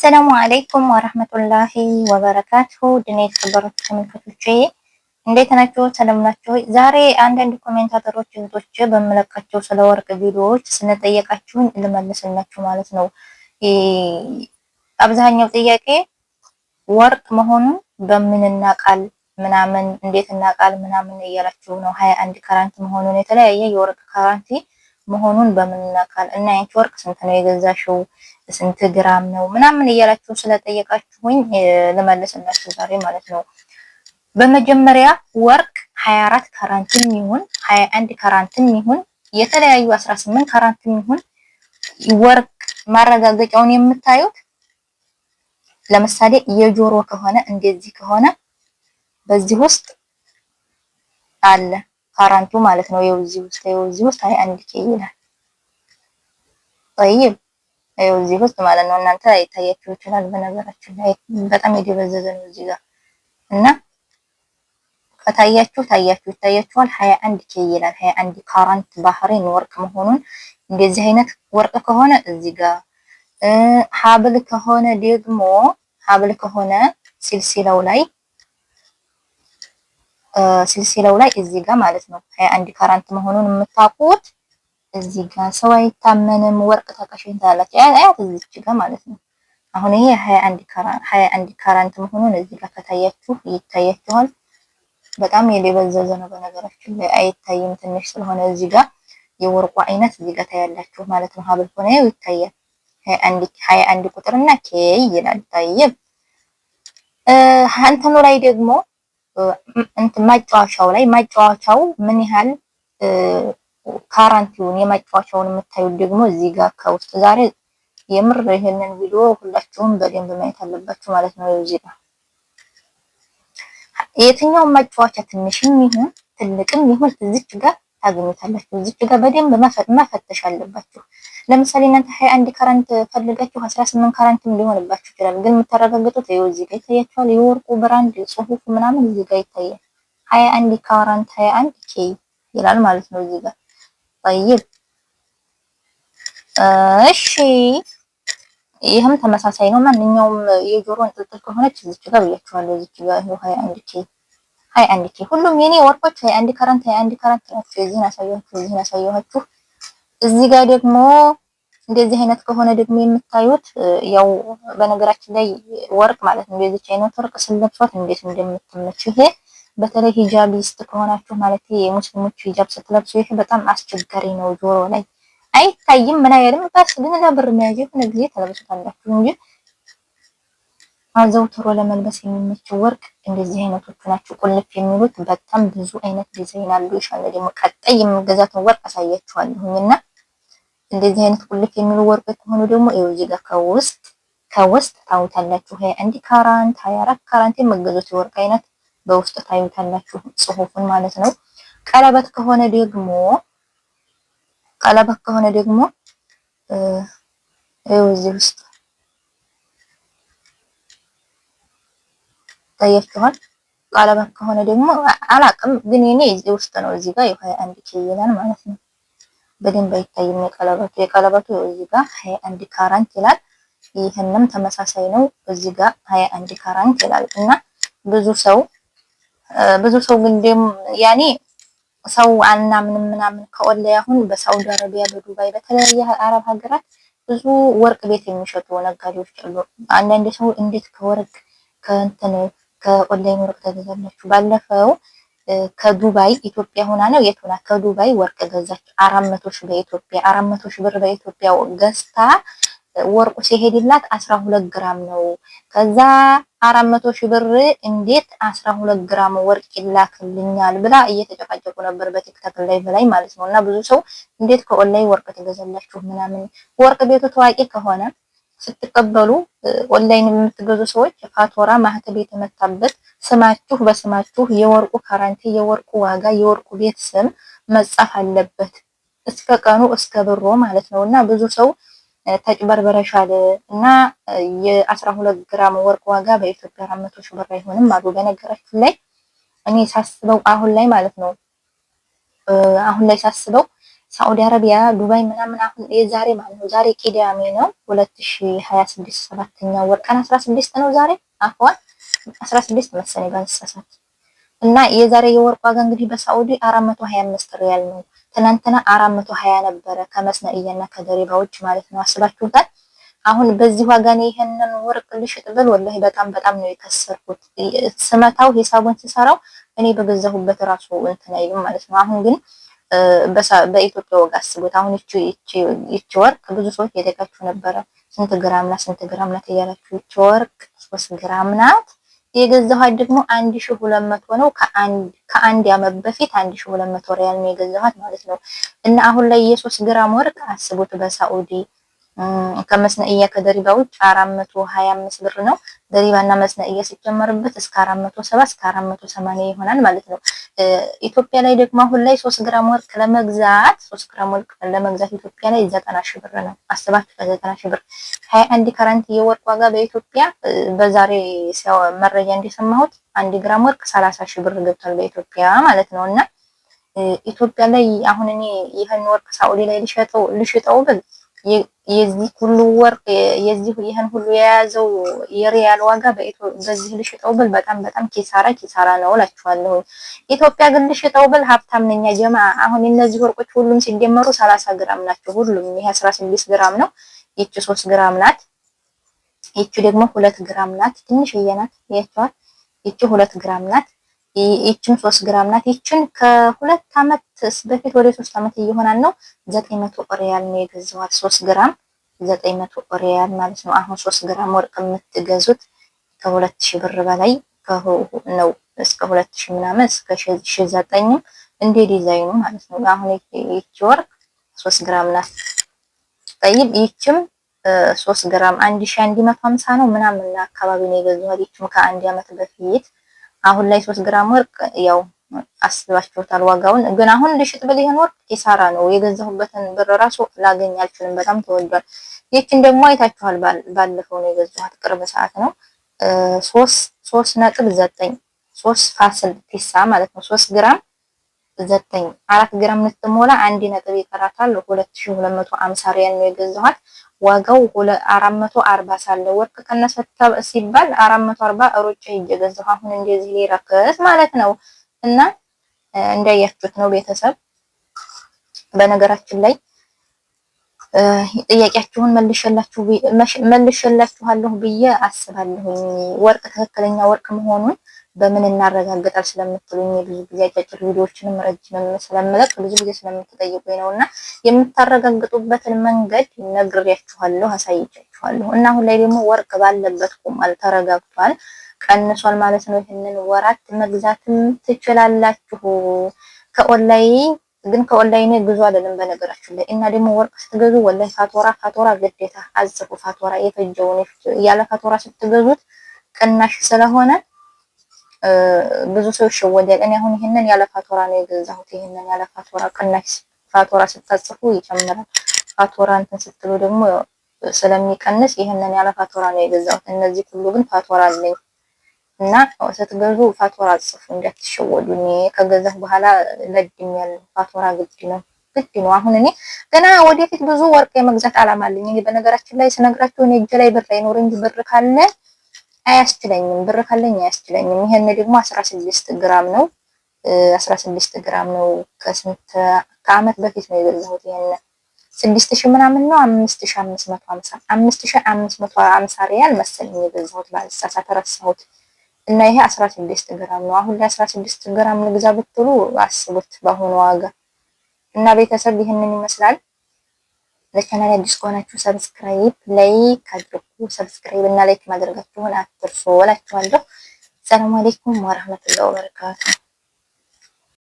አሰላሙ አለይኩም ወራህመቱላሂ ወበረካቱሁ ድኔ የተከበራችሁ ተመልካቾቼ እንዴት ናችሁ? ሰላም ናችሁ? ዛሬ አንዳንድ ኮሜንታተሮች እህቶች በመለቃቸው ስለ ወርቅ ቪዲዮዎች ስለጠየቃችሁን ልመልስላችሁ ማለት ነው። አብዛኛው ጥያቄ ወርቅ መሆኑን በምን እናቃል ምናምን እንዴት እናቃል ምናምን እያላችሁ ነው። 21 ካራንት መሆኑን የተለያየ የወርቅ ካራንቲ መሆኑን በምን እናቃል እና ያንቺ ወርቅ ስንት ነው የገዛሽው ስንት ግራም ነው ምናምን እያላችሁ ስለጠየቃችሁኝ ልመልስላችሁ ዛሬ ማለት ነው። በመጀመሪያ ወርቅ 24 ካራንትም ይሁን 21 ካራንትም ይሁን የተለያዩ 18 ካራንትም ይሁን ወርቅ ማረጋገጫውን የምታዩት ለምሳሌ የጆሮ ከሆነ እንደዚህ ከሆነ በዚህ ውስጥ አለ ካራንቱ ማለት ነው። የዚህ ውስጥ 21 ኬ ይላል። طيب እዚህ ውስጥ ማለት ነው። እናንተ አይታያችሁ ይችላል። በነገራችን ላይ በጣም የደበዘዘ ነው እዚህ ጋር እና ከታያችሁ ይታያችኋል። 21 ኬ ይላል። 21 ካራንት ባህሬን ወርቅ መሆኑን እንደዚህ አይነት ወርቅ ከሆነ እዚህ ጋር ሀብል ከሆነ ደግሞ ሲልሲላው ላይ እዚህ ጋር ማለት ነው 21 ካራንት መሆኑን የምታውቁት እዚህ ጋር ሰው አይታመንም ወርቅ ተቀሽን ታላችሁ አያት እዚህ ጋር ማለት ነው። አሁን ይሄ 21 ካራንት መሆኑን እዚህ ጋር ከታያችሁ ይታያችኋል። በጣም የደበዘዘ ነው በነገራችን ላይ አይታይም ትንሽ ስለሆነ እዚህ ጋር የወርቁ አይነት እዚህ ጋር ታያላችሁ ማለት ነው። ሀብል ሆነ ይታያል 21 ቁጥርና ኬ ይላል። ታየብ እንትኑ ላይ ደግሞ ማጫወቻው ምን ያህል ካራንቲውን የማጫወቻውን የምታዩት ደግሞ እዚህ ጋር ከውስጥ ዛሬ የምር ይሄንን ቪዲዮ ሁላችሁም በደንብ ማየት አለባችሁ ማለት ነው። እዚህ ጋር የትኛው ማጫወቻ ትንሽም ይሁን ትልቅም ይሁን እዚች ጋር ታገኙታላችሁ። እዚች ጋር በደንብ መፈተሽ አለባችሁ። ለምሳሌ እናንተ 21 ካራንት ፈልጋችሁ 18 ካራንትም ሊሆንባችሁ ይችላል። ግን የምታረጋግጡት ይኸው እዚህ ጋር ይታያችኋል። የወርቁ ብራንድ ጽሁፉ ምናምን እዚህ ጋር ይታያል። 21 ካራንት 21 ኬ ይላል ማለት ነው እዚህ ጋር طيب እሺ ይሄም ተመሳሳይ ነው። ማንኛውም የጆሮ እንጥልጥል ከሆነች እዚች ጋር ብያችኋለሁ። እዚች ጋር 21 ኬ ሁሉም የኔ ወርቆች 21 ካራንት ናቸው። እዚህን አሳየኋችሁ። እዚህ ጋር ደግሞ እንደዚህ አይነት ከሆነ ደግሞ የምታዩት ያው በነገራችን ላይ ወርቅ ማለት ነው እንደዚህ አይነት ወርቅ ስለብሷት እንዴት እንደምትመች ይሄ በተለይ ሂጃቢስት ከሆናችሁ ማለት የሙስሊሞች ሂጃብ ስትለብሱ ይሄ በጣም አስቸጋሪ ነው። ጆሮ ላይ አይታይም ምን አይልም ባስ ግን ለብር መያዝ የሆነ ጊዜ ተለብሱታላችሁ እንጂ አዘውትሮ ለመልበስ የሚመቸው ወርቅ እንደዚህ አይነቶቹ ናቸው። ቁልፍ የሚሉት በጣም ብዙ አይነት ዲዛይን አሉ። ይሻላል ደግሞ ቀጣይ የምገዛትን ወርቅ አሳያችኋለሁና እንደዚህ አይነት ቁልፍ የሚሉ ወርቅ ከሆኑ ደግሞ ይኸው እዚህ ጋር ከውስጥ ታውታላችሁ 21 ካራንት 24 ካራንት የመገዙት የወርቅ አይነት በውስጥ ታዩታላችሁ ጽሁፉን ማለት ነው። ቀለበት ከሆነ ደግሞ እዚህ ውስጥ ታያችኋል። ቀለበት ከሆነ ደግሞ አላቅም ግን እኔ እዚህ ውስጥ ነው እዚህ ጋር 21 ኬ ይላል ማለት ነው። በደንብ አይታይም የቀለበቱ እዚህ ጋር 21 ካራንት ይላል። ይሄንም ተመሳሳይ ነው እዚህ ጋር 21 ካራንት ይላል እና ብዙ ሰው ግን ደግሞ ያኔ ሰው ምናምን ከኦንላይን አሁን በሳውዲ አረቢያ በዱባይ በተለያየ አረብ ሀገራት ብዙ ወርቅ ቤት የሚሸጡ ነጋዴዎች አሉ። አንዳንድ ሰው እንዴት ከኦንላይን ወርቅ ተገዛላችሁ? ባለፈው ከዱባይ ኢትዮጵያ ሆና ነው የቱና ከዱባይ ወርቅ ገዛች 400 ሺህ በኢትዮጵያ 400 ሺህ ብር በኢትዮጵያ ገዝታ ወርቁ ሲሄድላት 12 ግራም ነው። ከዛ 400 ሺህ ብር እንዴት 12 ግራም ወርቅ ይላክልኛል ብላ እየተጨቃጨቁ ነበር በቲክቶክ ላይ ማለት ነው። እና ብዙ ሰው እንዴት ከኦንላይን ወርቅ ትገዛላችሁ ምናምን ወርቅ ቤቱ ታዋቂ ከሆነ ስትቀበሉ ኦንላይን የምትገዙ ሰዎች ፋቶራ ማህተብ የተመታበት ስማችሁ በስማችሁ የወርቁ ካራንቲ የወርቁ ዋጋ የወርቁ ቤት ስም መጻፍ አለበት እስከ ቀኑ እስከ ብሮ ማለት ነው። እና ብዙ ሰው ተጭበርበረሻል እና የ12 ግራም ወርቅ ዋጋ በኢትዮጵያ 400 ሺህ ብር አይሆንም አሉ። በነገራችን ላይ እኔ ሳስበው አሁን ላይ ማለት ነው ሳዑዲ አረቢያ ዱባይ ምናምን አሁን የዛሬ ማለት ነው ዛሬ ቅዳሜ ነው 2026 7ኛው ወር ቀን 16 ነው ዛሬ አሁን 16 መሰለኝ ባልሳሳት። እና የዛሬ የወርቅ ዋጋ እንግዲህ በሳዑዲ 425 ሪያል ነው። ትናንትና 420 ነበረ ከመስነእየና ከደሪባዎች ማለት ነው። አስባችሁታል? አሁን በዚህ ዋጋ ነው ይሄንን ወርቅ ልሽጥ ብል ወላሂ በጣም ነው የከሰርኩት። ስመታው ሂሳቡን ስሰራው እኔ በገዛሁበት ራሱ እንትን አይልም ማለት ነው። አሁን ግን በኢትዮጵያ ወጋ አስቡት። አሁን ይቺ ወርቅ ብዙ ሰዎች የጠየቃችሁ ነበረ ስንት ግራም ናት እያላችሁ። ይቺ ወርቅ 3 ግራም ናት። የገዛኋት ደግሞ 1200 ነው። ከአንድ ዓመት በፊት 1200 ሪያል ነው የገዛኋት ማለት ነው። እና አሁን ላይ የ3 ግራም ወርቅ አስቡት በሳዑዲ ከመስነእያ ከደሪባ ውጭ 425 ብር ነው። ደሪባና መስነእያ ሲጨመርበት እስከ 470 እስከ 480 ይሆናል ማለት ነው። ኢትዮጵያ ላይ ደግሞ አሁን ላይ 3 ግራም ወርቅ ለመግዛት ኢትዮጵያ ላይ 90 ሺህ ብር ነው። አስባችሁ 90 ሺህ ብር 21 ካራንት የወርቅ ዋጋ በኢትዮጵያ በዛሬ መረጃ እንደሰማሁት 1 ግራም ወርቅ 30 ሺህ ብር ገብቷል በኢትዮጵያ ማለት ነው። እና ኢትዮጵያ ላይ አሁን እኔ ይሄን ወርቅ ሳዑዲ ላይ ልሽጠው ብል የዚህ ሁሉ ወርቅ ይሄን ሁሉ የያዘው የሪያል ዋጋ በዚህ ልሽጠው ብል በጣም ኪሳራ ነው እላችኋለሁ። ኢትዮጵያ ግን ልሽጠው ብል ሀብታም ነኝ ጀማ። አሁን እነዚህ ወርቆች ሁሉም ሲደመሩ 30 ግራም ናቸው። ሁሉም ይሄ 16 ግራም ነው። ይቺ 3 ግራም ናት። ይቺ ደግሞ 2 ግራም ናት። ትንሽዬ ናት። ያያችኋት። ይቺ 2 ግራም ናት። ይቺን 3 ግራም ናት። ይቺን ከ2 አመት በፊት ወደ 3 አመት እየሆናን ነው 900 ሪያል ነው የገዛኋት። 3 ግራም 900 ሪያል ማለት ነው። አሁን 3 ግራም ወርቅ የምትገዙት ከ2000 ብር በላይ ነው። እስከ 2000 ምናምን እስከ 1009 እንደ ዲዛይኑ ማለት ነው። አሁን ይቺ ወርቅ 3 ግራም ናት። ጠይብ ይቺም 3 ግራም 1150 ነው ምናምን አካባቢ ነው የገዛኋት። ይቺም ከአንድ አመት በፊት አሁን ላይ 3 ግራም ወርቅ ያው አስባችሁታል ዋጋውን። ግን አሁን ልሽጥ ብል ይሄን ወርቅ ኪሳራ ነው። የገዛሁበትን ብር ራሱ ላገኝ አልችልም። በጣም ተወዷል። ይቺን ደግሞ አይታችኋል። ባለፈው ነው የገዛኋት፣ ቅርብ ሰዓት ነው። 3.9 3 ፋስል ፒሳ ማለት ነው። 3 ግራም 9 4 ግራም ልትሞላ 1 ነጥብ ይቀራታል። 2250 ሪያል ነው የገዛኋት። ዋጋው 440 ሳለ ወርቅ ቀነሰ ሲባል 440 ሩጭ ሄጄ ገዛሁ። አሁን እንደዚህ ሊረክስ ማለት ነው። እና እንዳያችሁት ነው ቤተሰብ። በነገራችን ላይ ጥያቄያችሁን መልሼላችኋለሁ ብዬ አስባለሁ። ወርቅ ትክክለኛ ወርቅ መሆኑን በምን እናረጋግጣል ስለምትሉኝ ብዙ ጊዜ አጫጭር ቪዲዮዎችንም ረጅምም ስለምለቅ ብዙ ጊዜ ስለምትጠይቁኝ ነውና የምታረጋግጡበትን መንገድ ነግሬያችኋለሁ፣ አሳይቻችኋለሁ። እና አሁን ላይ ደግሞ ወርቅ ባለበት ቆሟል፣ ተረጋግቷል፣ ቀንሷል ማለት ነው። ይሄንን ወራት መግዛትም ትችላላችሁ ከኦንላይን ግዙ አይደለም በነገራችሁ ላይ። እና ደግሞ ወርቅ ስትገዙ ወላሂ ፋቶራ ግዴታ አጽፉ። ፋቶራ የፈጀውን ያለ ፋቶራ ስትገዙት ቅናሽ ስለሆነ ብዙ ሰው ይሸወዳል። እኔ አሁን ይሄንን ያለ ፋቶራ ነው የገዛሁት። ይሄንን ያለ ፋቶራ ቅናሽ ፋቶራ ስታጽፉ ይጨምራል። ፋቶራ እንትን ስትሉ ደግሞ ስለሚቀንስ ይሄንን ያለ ፋቶራ ነው የገዛሁት። እነዚህ ሁሉ ግን ፋቶራ አለኝ እና ስትገዙ ፋቶራ አጽፉ እንዳትሸወዱ። እኔ ከገዛሁ በኋላ ለድኛለሁ። ፋቶራ ግድ ነው። አሁን እኔ ገና ወደፊት ብዙ ወርቅ የመግዛት አላማ አለኝ። እኔ በነገራችን ላይ ስነግራችሁ እኔ እጄ ላይ ብር አይኖርም። ብር ካለ አያስችለኝም። ብር ካለኝ አያስችለኝም። ይሄን ደግሞ 16 ግራም ነው። 16 ግራም ነው። ከአመት በፊት ነው የገዛሁት። ይሄን 6000 ምናምን ነው 5550 ሪያል መሰለኝ የገዛሁት ባልሳሳት ረሳሁት። እና ይሄ 16 ግራም ነው። አሁን ላይ 16 ግራም ልግዛ ብትሉ አስቡት በአሁኑ ዋጋ። እና ቤተሰብ ይሄንን ይመስላል። ለቻናል አዲስ ከሆናችሁ ሰብስክራይብ፣ ላይክ አድርጉ። ሰብስክራይብ እና ላይክ ማድረጋችሁን አትርሱ እላችኋለሁ። ሰላም አለይኩም ወራህመቱላሂ ወበረካቱ።